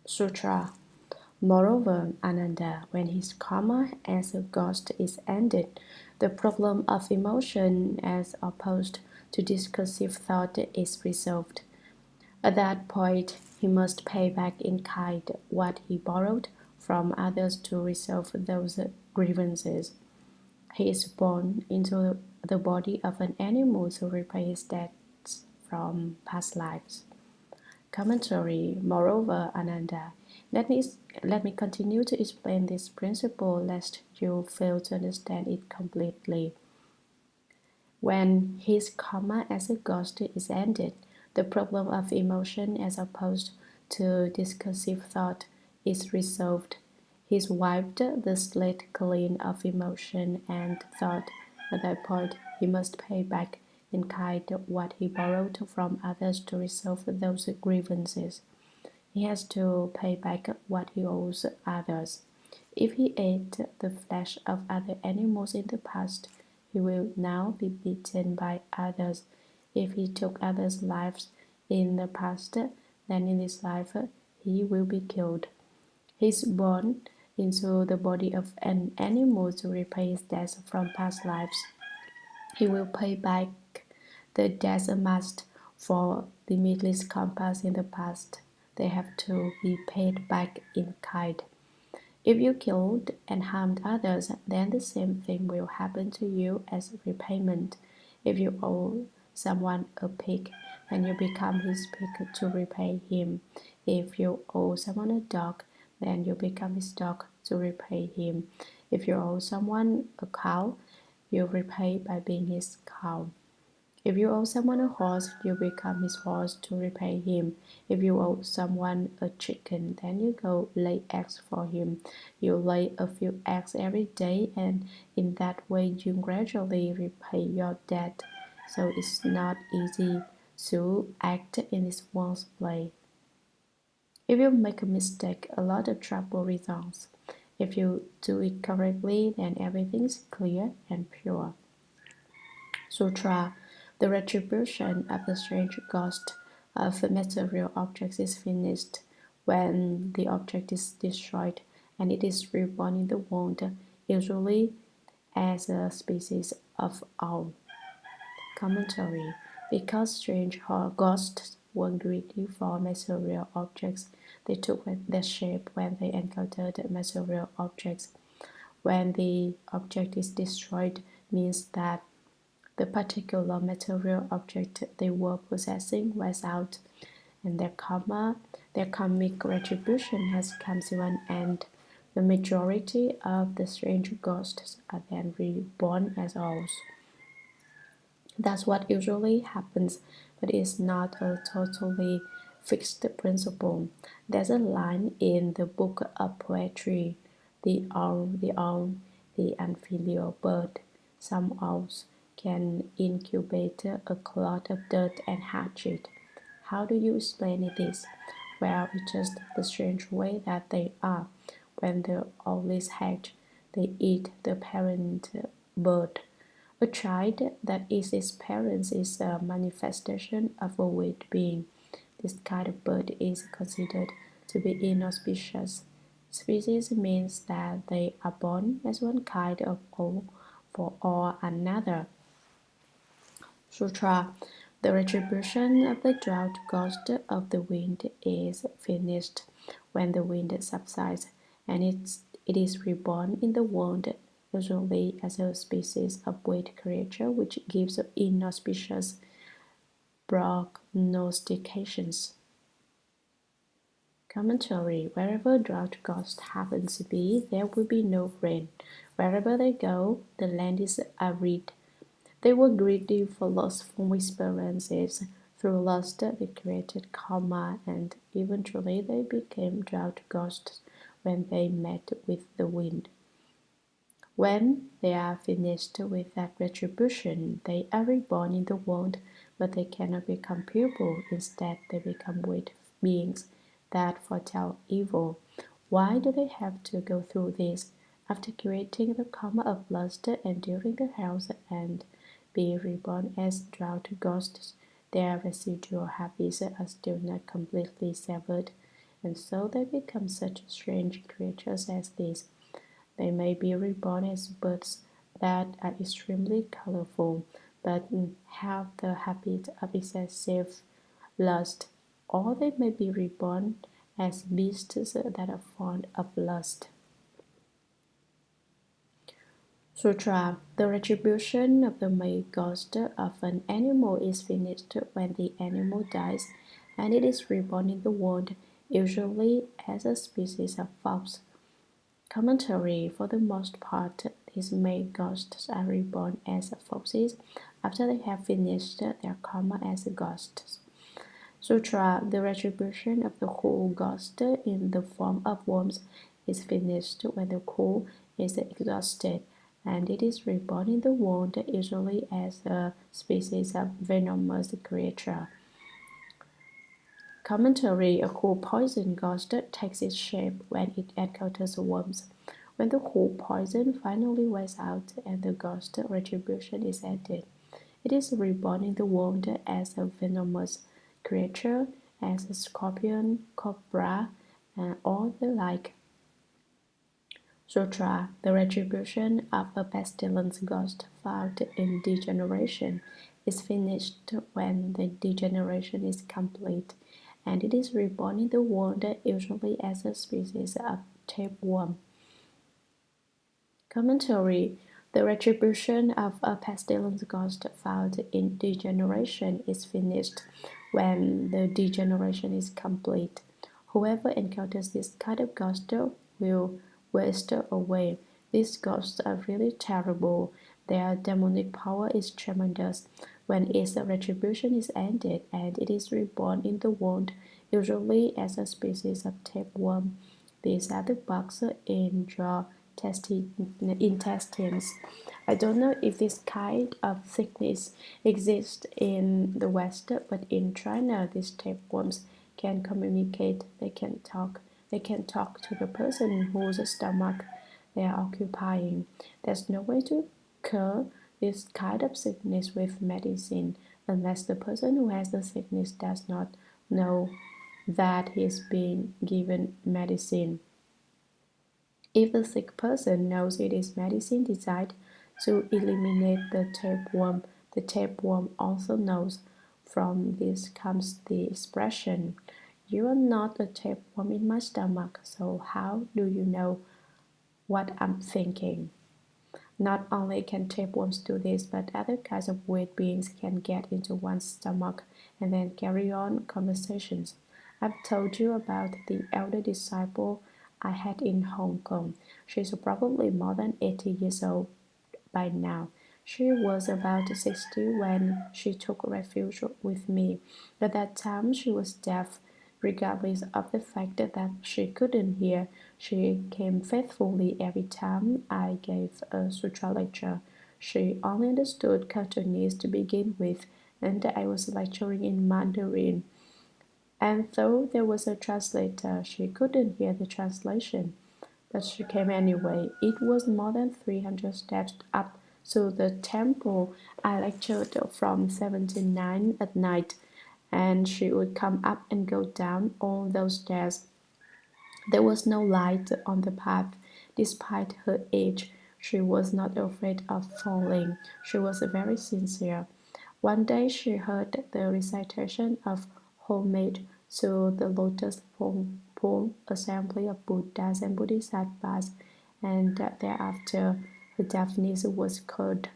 Sutra. Moreover, Ananda, when his karma as a ghost is ended, the problem of emotion as opposed to discursive thought is resolved. At that point, he must pay back in kind what he borrowed from others to resolve those grievances. He is born into the body of an animal to repay his debts from past lives. Commentary. Moreover, Ananda, let me, let me continue to explain this principle lest you fail to understand it completely. When his karma as a ghost is ended, the problem of emotion as opposed to discursive thought is resolved. He's wiped the slate clean of emotion and thought. At that point, he must pay back in kind what he borrowed from others to resolve those grievances. He has to pay back what he owes others. If he ate the flesh of other animals in the past, he will now be beaten by others. If he took others' lives in the past, then in this life he will be killed. He is born into the body of an animal to repay his debts from past lives. He will pay back the debts amassed for limitless compass in the past. They have to be paid back in kind. If you killed and harmed others, then the same thing will happen to you as repayment. If you owe someone a pig, then you become his pig to repay him. If you owe someone a dog, then you become his dog to repay him. If you owe someone a cow, you repay by being his cow. If you owe someone a horse, you become his horse to repay him. If you owe someone a chicken, then you go lay eggs for him. You lay a few eggs every day, and in that way you gradually repay your debt. So it's not easy to act in this one's play. If you make a mistake, a lot of trouble results. If you do it correctly, then everything is clear and pure. Sutra. The retribution of the strange ghost of material objects is finished when the object is destroyed and it is reborn in the world, usually as a species of owl. Commentary. Because strange ghosts were greedy for material objects, they took their shape when they encountered material objects. When the object is destroyed means that the particular material object they were possessing was out, and their karmic retribution has come to an end. The majority of the strange ghosts are then reborn as owls. That's what usually happens, but it's not a totally fixed principle. There's a line in the book of poetry, the owl, the unfilial bird. Some owls can incubate a clod of dirt and hatch it. How do you explain this? Well, it's just the strange way that they are. When the owls hatch, they eat the parent bird. A child that is its parents is a manifestation of a weird being. This kind of bird is considered to be inauspicious. Species means that they are born as one kind of owl for all another. Sutra. The retribution of the drought ghost of the wind is finished when the wind subsides, and it is reborn in the world, usually as a species of weird creature which gives inauspicious prognostications. Commentary. Wherever drought ghosts happen to be, there will be no rain. Wherever they go, the land is arid. They were greedy for lustful experiences. Through lust, they created karma, and eventually they became drought ghosts when they met with the wind. When they are finished with that retribution, they are reborn in the world, but they cannot become pure. Instead, they become weird beings that foretell evil. Why do they have to go through this? After creating the karma of lust, enduring the hells, and be reborn as drought ghosts, their residual habits are still not completely severed, and so they become such strange creatures as these. They may be reborn as birds that are extremely colorful, but have the habit of excessive lust, or they may be reborn as beasts that are fond of lust. Sutra. The retribution of the male ghost of an animal is finished when the animal dies, and it is reborn in the world, usually as a species of fox. Commentary. For the most part, these male ghosts are reborn as foxes after they have finished their karma as ghosts. Sutra. The retribution of the whole ghost in the form of worms is finished when the cool is exhausted, and it is reborn in the world, usually as a species of venomous creature. Commentary. A cool poison ghost takes its shape when it encounters worms. When the cool poison finally wears out and the ghost retribution is ended, it is reborn in the world as a venomous creature, as a scorpion, cobra, or the like. Sutra. The retribution of a pestilence ghost found in degeneration is finished when the degeneration is complete, and it is reborn in the world, usually as a species of tapeworm. Commentary. The retribution of a pestilence ghost found in degeneration is finished when the degeneration is complete. Whoever encounters this kind of ghost will waste away. These ghosts are really terrible. Their demonic power is tremendous. When its retribution is ended and it is reborn in the world, usually as a species of tapeworm. These are the bugs in your intestines. I don't know if this kind of sickness exists in the West, but in China, these tapeworms can communicate. They can talk. They can talk to the person whose stomach they are occupying. There's no way to cure this kind of sickness with medicine unless the person who has the sickness does not know that he is being given medicine. If the sick person knows it is medicine designed to eliminate the tapeworm also knows. From this comes the expression, "You are not a tapeworm in my stomach, so how do you know what I'm thinking?" Not only can tapeworms do this, but other kinds of weird beings can get into one's stomach and then carry on conversations. I've told you about the elder disciple I had in Hong Kong. She's probably more than 80 years old by now. She was about 60 when she took refuge with me. At that time, she was deaf. Regardless of the fact that she couldn't hear, she came faithfully every time I gave a sutra lecture. She only understood Cantonese to begin with, and I was lecturing in Mandarin. And though there was a translator, she couldn't hear the translation. But she came anyway. It was more than 300 steps up to the temple. I lectured from 7 to 9 at night, and she would come up and go down all those stairs. There was no light on the path. Despite her age, she was not afraid of falling. She was very sincere. One day she heard the recitation of homage to the lotus pool assembly of Buddhas and Bodhisattvas, and thereafter her deafness was cured.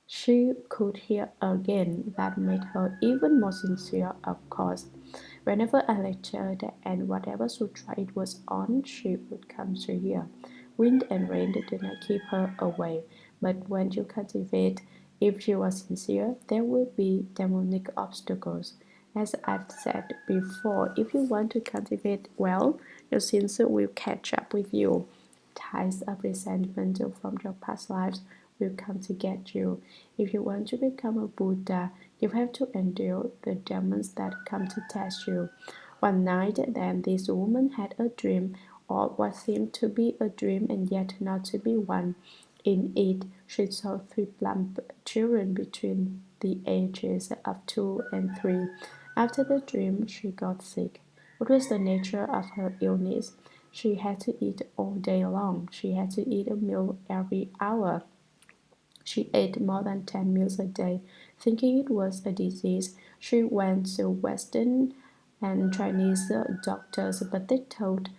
She could hear again. That made her even more sincere, of course. Whenever I lectured and whatever sutra it was on, she would come to hear. Wind and rain did not keep her away, but when you cultivate, if you are sincere, there will be demonic obstacles. As I've said before, if you want to cultivate well, your sins will catch up with you. Ties of resentment from your past lives will come to get you. If you want to become a Buddha, you have to endure the demons that come to test you. One night, then, this woman had a dream, or what seemed to be a dream and yet not to be one. In it, she saw three plump children between the ages of 2 and 3. After the dream, she got sick. What was the nature of her illness? She had to eat all day long. She had to eat a meal every hour. She ate more than 10 meals a day. Thinking it was a disease, she went to Western and Chinese doctors, but they told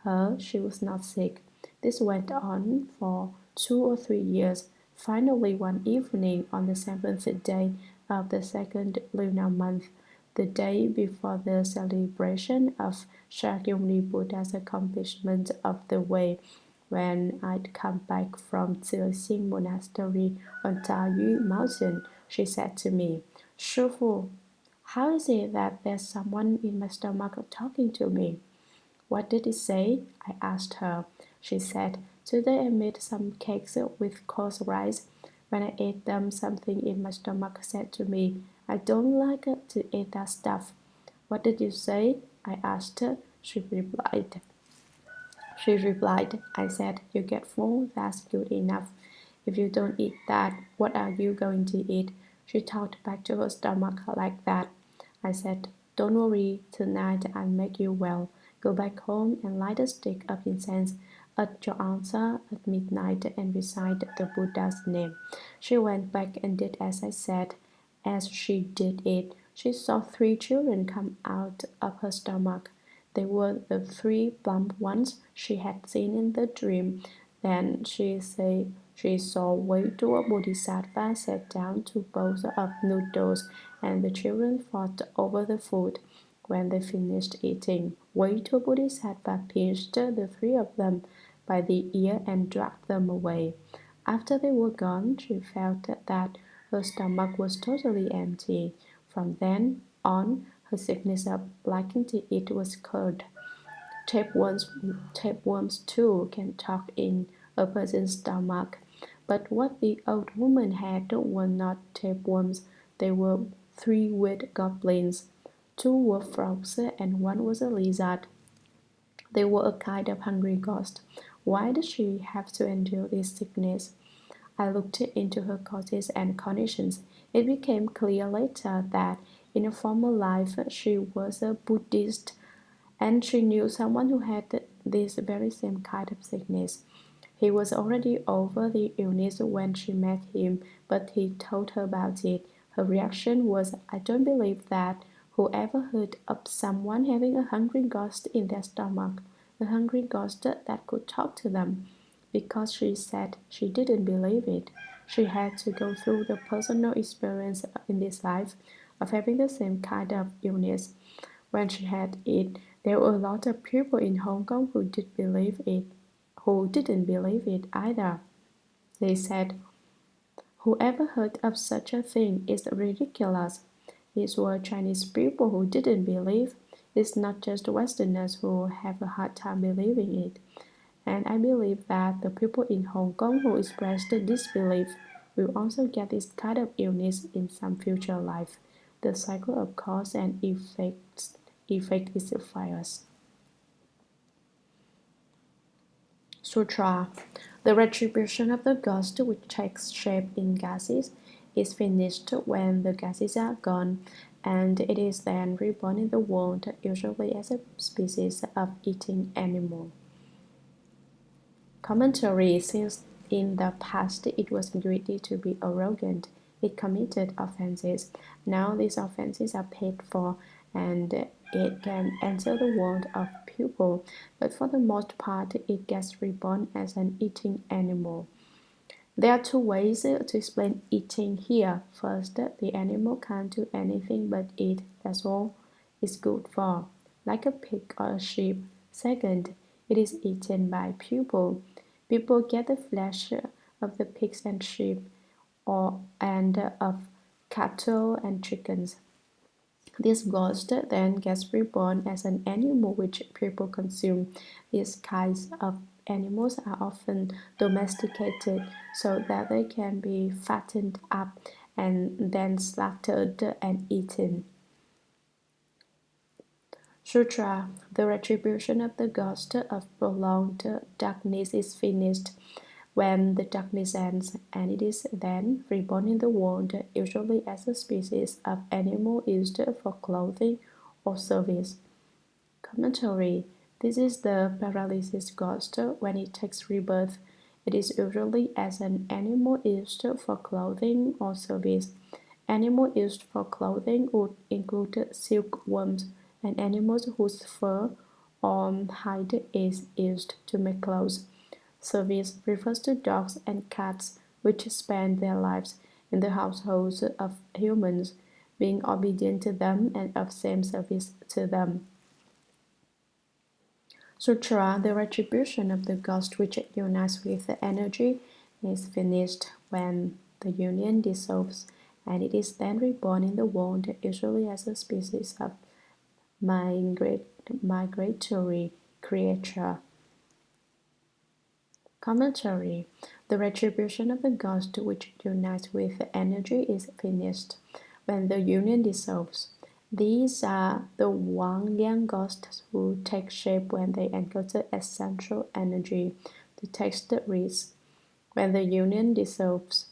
her she was not sick. This went on for 2 or 3 years. Finally, one evening on the seventh day of the second lunar month, the day before the celebration of Shakyamuni Buddha's accomplishment of the way, when I'd come back from Zexing Monastery on Taoyu Mountain, she said to me, "Shifu, how is it that there's someone in my stomach talking to me?" "What did it say?" I asked her. She said, "Today I made some cakes with coarse rice. When I ate them, something in my stomach said to me, 'I don't like to eat that stuff.'" "What did you say?" I asked her. She replied, "I said, you get full, that's good enough. If you don't eat that, what are you going to eat?" She talked back to her stomach like that. I said, "Don't worry, tonight I'll make you well. Go back home and light a stick of incense at your altar at midnight and recite the Buddha's name." She went back and did as I said. As she did it, she saw 3 children come out of her stomach. They were the 3 plump ones she had seen in the dream. Then she saw Venerable Bodhisattva sat down to both of noodles, and the children fought over the food. When they finished eating, Venerable Bodhisattva pinched the 3 of them by the ear and dragged them away. After they were gone, she felt that her stomach was totally empty. From then on, her sickness of liking to eat was cured. Tapeworms too can talk in a person's stomach. But what the old woman had were not tapeworms. They were 3 winged goblins. 2 were frogs and 1 was a lizard. They were a kind of hungry ghost. Why did she have to endure this sickness? I looked into her causes and conditions. It became clear later that in a former life she was a Buddhist, and she knew someone who had this very same kind of sickness. He was already over the illness when she met him, but he told her about it. Her reaction was, "I don't believe that. Whoever heard of someone having a hungry ghost in their stomach, a hungry ghost that could talk to them?" Because she said she didn't believe it. She had to go through the personal experience in this life of having the same kind of illness. When she had it, there were a lot of people in Hong Kong who didn't believe it either. They said, "Whoever heard of such a thing is ridiculous." These were Chinese people who didn't believe. It's not just Westerners who have a hard time believing it. And I believe that the people in Hong Kong who expressed disbelief will also get this kind of illness in some future life. The cycle of cause and effect is fires. Sutra. The retribution of the ghost, which takes shape in gases, is finished when the gases are gone, and it is then reborn in the world, usually as a species of eating animal. Commentary. Since in the past it was greedy to be arrogant, it committed offenses. Now these offenses are paid for, and it can enter the world of people, but for the most part it gets reborn as an eating animal. There are 2 ways to explain eating here. First, the animal can't do anything but eat, that's all it's good for, like a pig or a sheep. Second, it is eaten by people. People get the flesh of the pigs and sheep and of cattle and chickens. This ghost then gets reborn as an animal which people consume. These kinds of animals are often domesticated so that they can be fattened up and then slaughtered and eaten. Sutra. The retribution of the ghost of prolonged darkness is finished when the darkness ends, and it is then reborn in the world, usually as a species of animal used for clothing or service. Commentary. This is the paralysis ghost. When it takes rebirth, it is usually as an animal used for clothing or service. Animal used for clothing would include silkworms and animals whose fur or hide is used to make clothes. Service refers to dogs and cats which spend their lives in the households of humans, being obedient to them and of same service to them. Sutra, the retribution of the ghost which unites with the energy, is finished when the union dissolves, and it is then reborn in the world, usually as a species of migratory creature. Commentary. The retribution of the ghost which unites with the energy is finished when the union dissolves. These are the Wang Liang ghosts who take shape when they encounter essential energy. The text reads, when the union dissolves,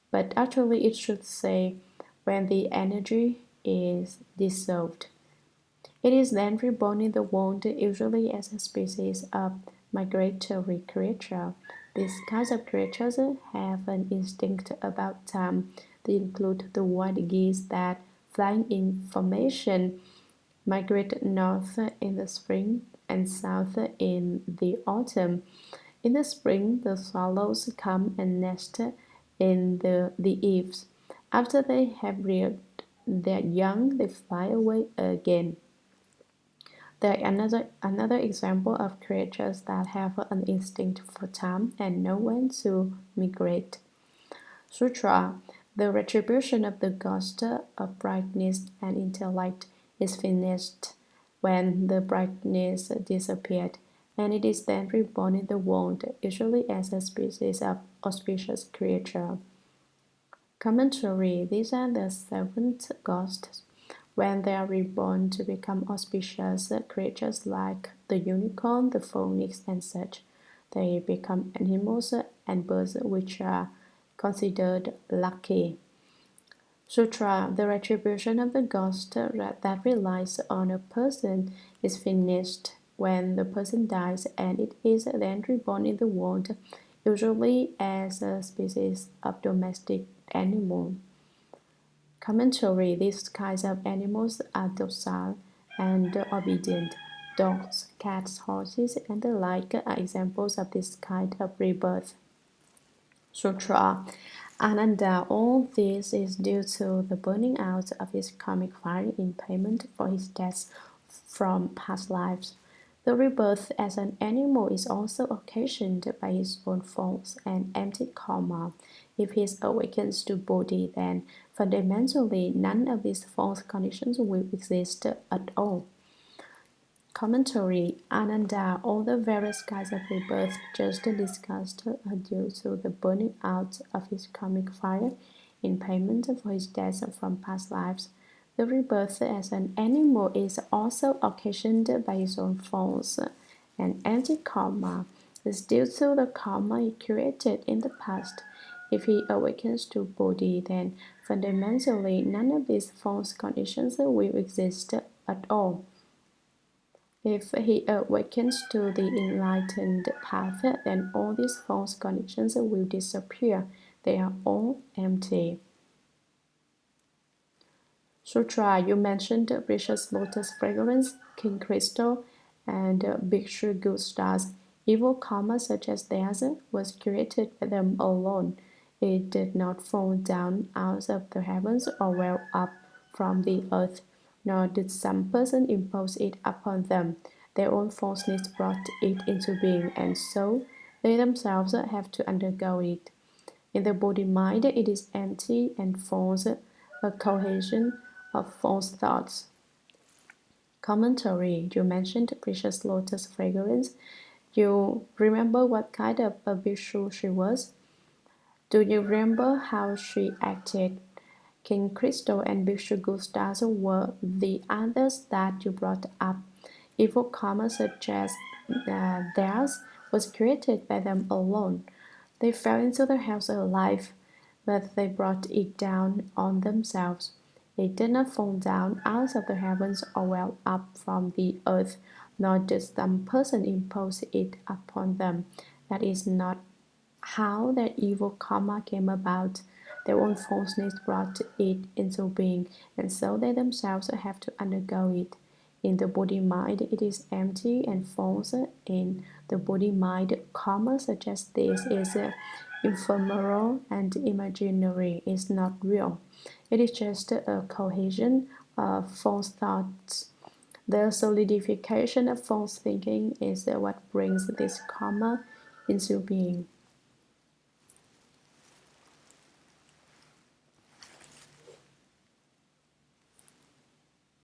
but actually it should say, when the energy is dissolved. It is then reborn in the world, usually as a species of migratory creature. These kinds of creatures have an instinct about time. They include the white geese that, flying in formation, migrate north in the spring and south in the autumn. In the spring, the swallows come and nest in the eaves. After they have reared their young, they fly away again. They are another example of creatures that have an instinct for time and know when to migrate. Sutra. The retribution of the ghost of brightness and intellect is finished when the brightness disappeared, and it is then reborn in the world, usually as a species of auspicious creature. Commentary. These are the seventh ghosts. When they are reborn to become auspicious creatures like the unicorn, the phoenix, and such, they become animals and birds which are considered lucky. Sutra. The retribution of the ghost that relies on a person is finished when the person dies, and it is then reborn in the world, usually as a species of domestic animal. Commentary. These kinds of animals are docile and obedient. Dogs, cats, horses, and the like are examples of this kind of rebirth. Sutra. Ananda. All this is due to the burning out of his karmic fire in payment for his debts from past lives. The rebirth as an animal is also occasioned by his own faults and empty karma. If he awakens to Bodhi, then fundamentally none of these false conditions will exist at all. Commentary. Ananda. All the various kinds of rebirth just discussed are due to the burning out of his karmic fire in payment for his debts from past lives. The rebirth as an animal is also occasioned by his own faults and anti-karma. Is due to the karma he created in the past. If he awakens to Bodhi, then fundamentally none of these false conditions will exist at all. If he awakens to the enlightened path, then all these false conditions will disappear. They are all empty. Sutra. You mentioned precious lotus fragrance, king crystal, and bhikshu good stars. Evil karma such as theirs was created by them alone. It did not fall down out of the heavens or well up from the earth, nor did some person impose it upon them. Their own falseness brought it into being, and so they themselves have to undergo it. In the body mind, it is empty and false, a cohesion of false thoughts. Commentary. You mentioned precious lotus fragrance. You remember what kind of a bhikshu she was? Do you remember how she acted? King Crystal and Bhikshu Gustas were the others that you brought up. Evil karma such as theirs was created by them alone. They fell into the house alive, but they brought it down on themselves. It did not fall down out of the heavens or well up from the earth, nor did some person impose it upon them. That is not how their evil karma came about. Their own falseness brought it into being, and so they themselves have to undergo it. In the body mind, it is empty and false. In the body mind, karma suggests this is ephemeral and imaginary. It's not real. It is just a cohesion of false thoughts. The solidification of false thinking is what brings this karma into being.